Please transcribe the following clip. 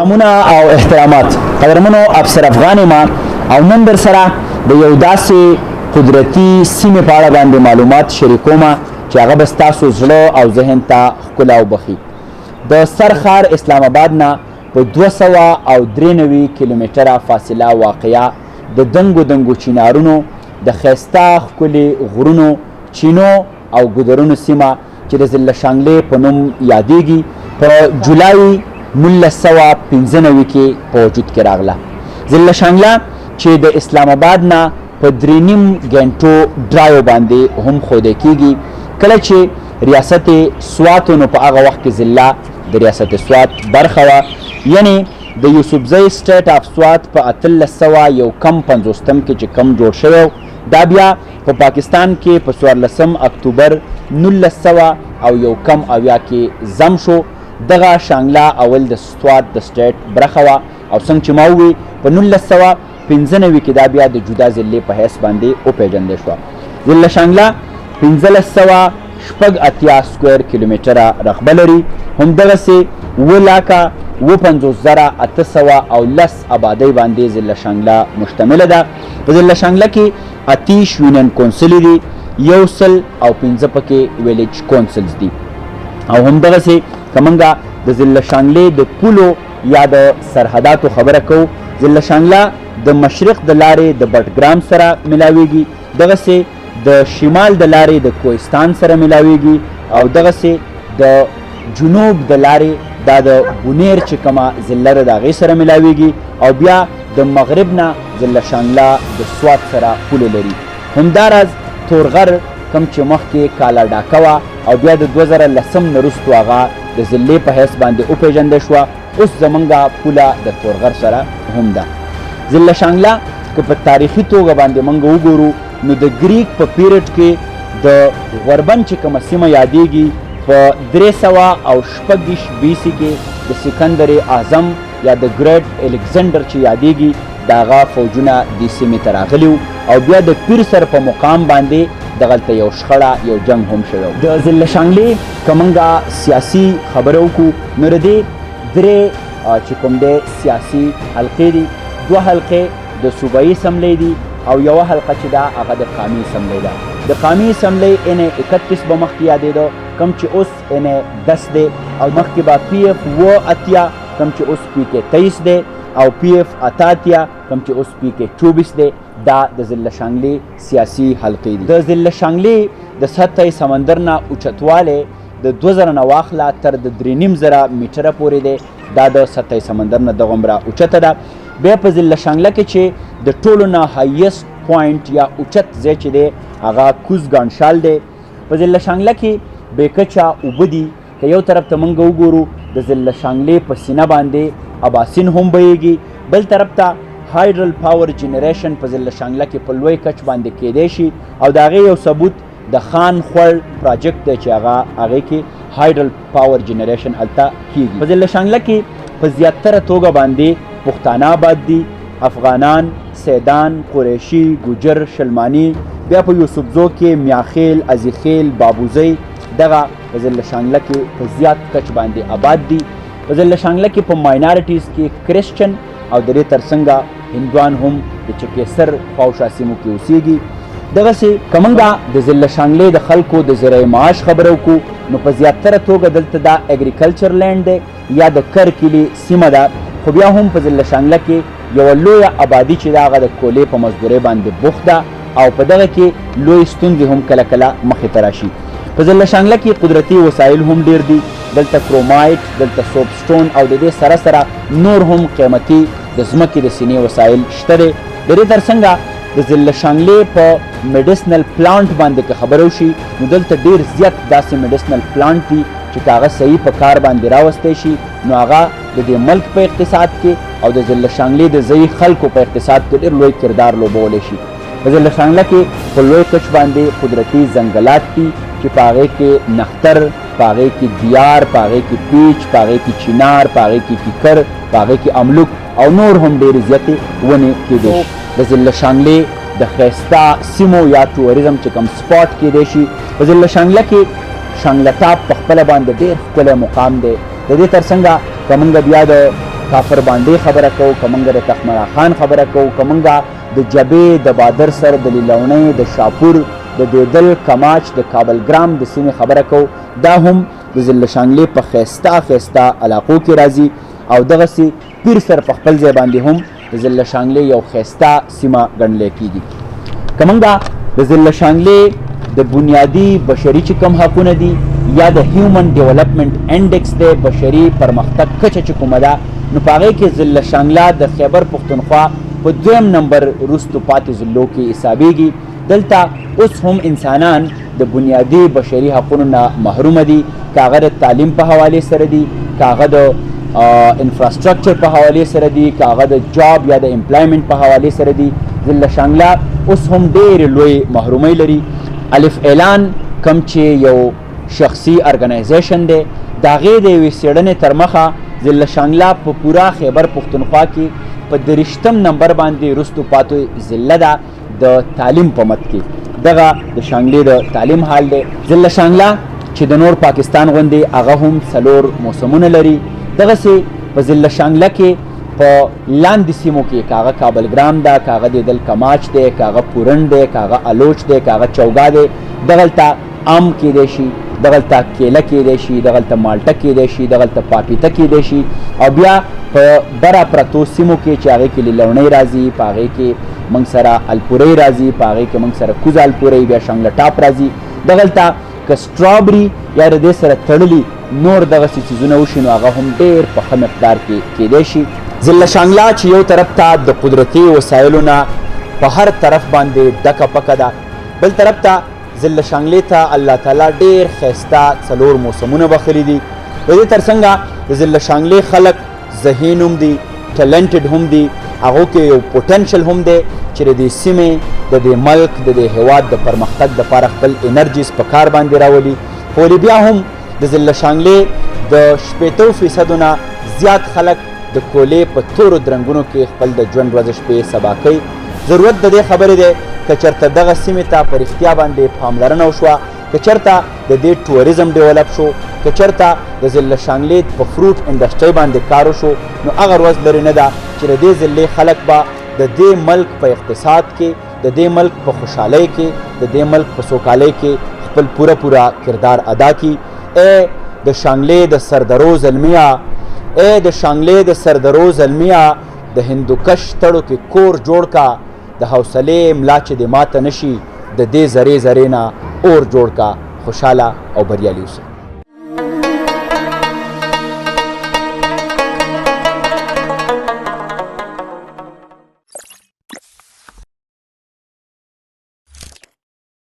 سلامونه او احترامات. قدرمنو افسر افغان ما او نن در سره د یو داسې قدرتي سیمې په اړه باندې معلومات شریکوم چې هغه به ستاسو زړه او ذهن ته ښکلا وبخي. د سرخار اسلام آباد نه په 293 کیلومتره فاصله واقعه د دنګو چینارونو د ښایسته ښکلي غرونو چینو او ګودرونو سیمه چې د ضلع شانګلې په نوم یادېږي په جولای 1995 کې په وجود کې راغله. ضلع شانګله چې د اسلام آباد نه په 3.5 غنټو ډرایو باندې هم ښودل کېږي. کله چې ریاست سوات نو په هغه وخت کې ضلع د ریاست سوات برخه وه، یعنی د یوسفزۍ سټیټ اف سوات په 1851 کې چې کم جوړ شوی دا بیا په پاکستان کې په 14 اکتوبر 1901 کې ضم شو. دغه شانګله اول د سوات د سټیټ برخه وه او څنګه چې ما ووی په 1995 کې دا بیا د جدا ضلع په حیث باندې وپېژندل شوه. ضلع شانګله 1580 سکویر کیلومتره رقبه لري. همدغسې 7,50,810 آبادۍ باندې ضلع شانګله مشتمله ده. په ضلع شانګله کې 28 یونین کونسل دي، 115 پکې ویلیج کونسلز دي. او همدغسې که موږ د ضلع شانګلې د پولو یا د سرحداتو خبره کوو، ضلع شانګله د مشرق د لارې د بټګرام سره ملاویږي، دغسې د شمال د لارې د کوهستان سره ملاویږي او دغسې د جنوب د لارې دا د بونیر چې کومه ضلع ده د هغې سره ملاویږي او بیا د مغرب نه ضلع شانګله د سوات سره پوله لري. همداراز تورغر کوم چې مخکې کالا ډاکه وه او بیا د 2010 نه وروستو هغه د ضلع په حیث باندې وپېژندل شوه. اوس زمونږ پوله د تورغر سره هم ده. ضلع شانګله که په تاریخي توګه باندې موږ وګورو نو د ګریک په پیریډ کې د غوربند چې کومه سیمه یادېږي په 326 BC کې د سکندر اعظم یا د ګریټ الکسندر چې یادېږي د هغه فوجونه دې سیمې ته راغلي وو او بیا د پیر سر په مقام باندې دغلته یو شخړه یو جنګ هم شوی و. د ضلع شانګلې که موږ سیاسي خبره وکړو نو د دې درې چې کوم دی سیاسي حلقې دي. 2 حلقې د صوبایي اسمبلۍ دي او یوه حلقه چې ده هغه د قامي اسمبلۍ ده. د قامي اسمبلۍ ان 31 به مخکې یادېده کوم چې اوس ان 10 دی او مخکې به PF 80 کوم چې اوس PK 23 دی او PF 88 کوم چې اوس PK 24 دی. دا د ضلع شانګلې سیاسي حلقې دي. د ضلع شانګلې د سطح سمندر نه اوچتوالی د 2000 نه واخله تر د 3.5 میټره پورې دی. دا د سطح سمندر نه دغومره اوچته ده. بیا په ضلع شانګله کې چې د ټولو نه هایست پوینټ یا اوچت ځای چې دی هغه کوزګانشال دی. په ضلع شانګله کې بېکچه اوبه دي. که یو طرف ته موږ وګورو د ضلع شانګلې په سینه باندې اباسین هم بهیږي، بل طرف ته هایډرل پاور جنریشن په ضلع شانګله کې په لوی کچ باندې کیدی شي او د هغې یو ثبوت د خان خوړ پراجیکټ دی چې هغې کې هایډرل پاور جنریشن هلته کیږي. په ضلع شانګله کې په زیاتره توګه باندې پښتانه آباد دي، افغانان، سیدان، قریشي، ګوجر، شلمانی. بیا په یوسفزو کې میاخیل، ازیخیل، بابوزی دغه په ضلع شانګله کې په زیات کچ باندې آباد دي. په ضلع شانګله کې په ماینارټیز کې کرسچن او د دې ترڅنګه هندوان هم د چکېسر خواوشا سیمو کې اوسېږي. دغسې که موږ د ضلع شانګلې د خلکو د زرعي معاش خبره وکړو نو په زیاتره توګه دلته دا اګریکلچر لینډ دی یا د کرکلي سیمه ده. خو بیا هم په ضلع شانګله کې یوه لویه آبادي چې ده هغه د کولې په مزدورۍ باندې بوخت ده او په دغه کې لوی ستونزې هم کله کله مخې ته راشي. په ضلع شانګله کې قدرتي وسایل هم ډیر دي. دلته کرومایټ، دلته سوپ سټون او د دې سره سره نور هم قیمتي د ځمکې د سینې وسایل شته دی. د دې ترڅنګه د ضلع شانګلې په میډیسنل پلانټ باندې که خبره وشي نو دلته ډیر زیات داسې میډیسنل پلانټ دي چې که هغه صحیح په کار باندې راوستی شي نو هغه د دې ملک په اقتصاد کې او د ضلع شانګلې د ځایي خلکو په اقتصاد کې ډیر لوی کردار لوبولی شي. په ضلع شانګله کې په لوی کچ باندې قدرتي ځنګلات دي چې په هغې کې نختر، په هغې کې دیار، په هغې کې پیچ، په هغې کې چینار، په هغې کې کیکر، په هغې کې املوک او نور هم ډېرې زیاتې ونې کېدی شي. د ضلع شانګلې د ښایسته سیمو یا ټوریزم چې کوم سپاټ کېدی شي. په ضلع شانګله کې شانګله ټاپ په خپله باندې ډېر ښکلی مقام دی. د دې ترڅنګه که موږ بیا د کافر باندې خبره کوو، که موږ د تخمرا خان خبره کوو، که موږ د جبې د بادر سر د لیلونۍ د شاپور د دیدل کماچ د کابل ګرام د سیمې خبره کوو، دا هم د ضلع شانګلې په ښایسته ښایسته علاقو کې راځي او دغسې پیر سر په خپل ځای باندې هم د ضلع شانګلې یو ښایسته سیمه ګڼلی کېږي. که موږ د ضلع شانګلې د بنیادي بشري چې کوم حقونه دي یا د هیومن ډیولپمنټ انډیکس دی، بشري پرمختګ کچه چې کومه ده، نو په هغې کې ضلع شانګله د خیبر پښتونخوا په 2م نمبر وروستو پاتې ضلعو کې حسابیږي. دلته اوس هم انسانان د بنیادي بشري حقونو نه محرومه دي، که هغه د تعلیم په حوالې سره دي، که هغه د انفراسټرکچر په حوالې سره دي، که هغه د جاب یا د امپلایمنټ په حوالې سره دي. ضلع شانګله اوس هم ډېرې لوی محرومۍ لري. الف اعلان کم چې یو شخصي ارګنایزیشن دی، د هغې د یوې څېړنې تر مخه ضلع شانګله په پوره خیبر پښتونخوا کې په 30م نمبر باندې وروستو پاتې ضلع ده د تعلیم په مد کې. دغه د شانګلې د تعلیم حال دی. ضلع شانګله چې د نور پاکستان غوندې هغه هم 4 موسمونه لري. دغسې په ضلع شانګله کې په لاندې سیمو کې که هغه کابل ګرام ده، که هغه دیدل کماچ دی، که هغه پورن دی، که هغه الوچ دی، که هغه چوګا دی، دغلته ام کیدی شي، دغلته کیله کیدی شي، دغلته مالټه کیدی شي، دغلته پاپیته کیدی شي، او بیا په بره پرتو سیمو کې چې هغې کې لیلونۍ راځي، په هغې کې موږ سره الپورۍ راځي، په هغې کې موږ سره کوز الپورۍ، بیا شانګله ټاپ راځي. دغلته که سټرابري یا د دې سره تړلي نور دغسې څیزونه وشي نو هغه هم ډېر په ښه مقدار کې کیدی شي. ضلع شانګله چې یو طرف ته د قدرتي وسایلو نه په هر طرف باندې ډکه پکه ده، بل طرف ته ضلع شانګلې ته الله تعالی ډېر ښایسته 4 موسمونه بخښلي دي. د دې تر څنګه د ضلع شانګلې خلک ذهین هم دي، ټیلنټډ هم دي، هغو کې یو پوټنشل هم دی چې د دې سیمې د دې ملک د دې هیواد د پرمختګ دپاره خپل انرژیز په کار باندې راولي. خو بیا هم د ضلع شانګلې د 80% نه زیات خلک د کولې په تورو درنګونو کې خپل د ژوند ورځ شپې سبا کوي. ضرورت د دې خبرې دی که چېرته دغه سیمې ته په رښتیا باندې پاملرنه وشوه، که چېرته د دې ټوریزم ډیولپ شو، که چېرته د ضلع شانګلې په فروټ انډسټرۍ باندې کار وشو، نو هغه ورځ لرې نه ده چې د دې ضلعې خلک به د دې ملک په اقتصاد کې، د دې ملک په خوشحالۍ کې، د دې ملک په سوکالۍ کې خپل پوره کردار ادا کړي. ای د شانګلې د سردرو زلمیه، ای د شانګلې د سردرو زلمیه، د هندوکش تړو کې کور جوړ کا، د حوصلې ملا چې د ماته نشي، د دې ذرې نه اور جوړ کا. خوشحاله او بریالي اوسئ.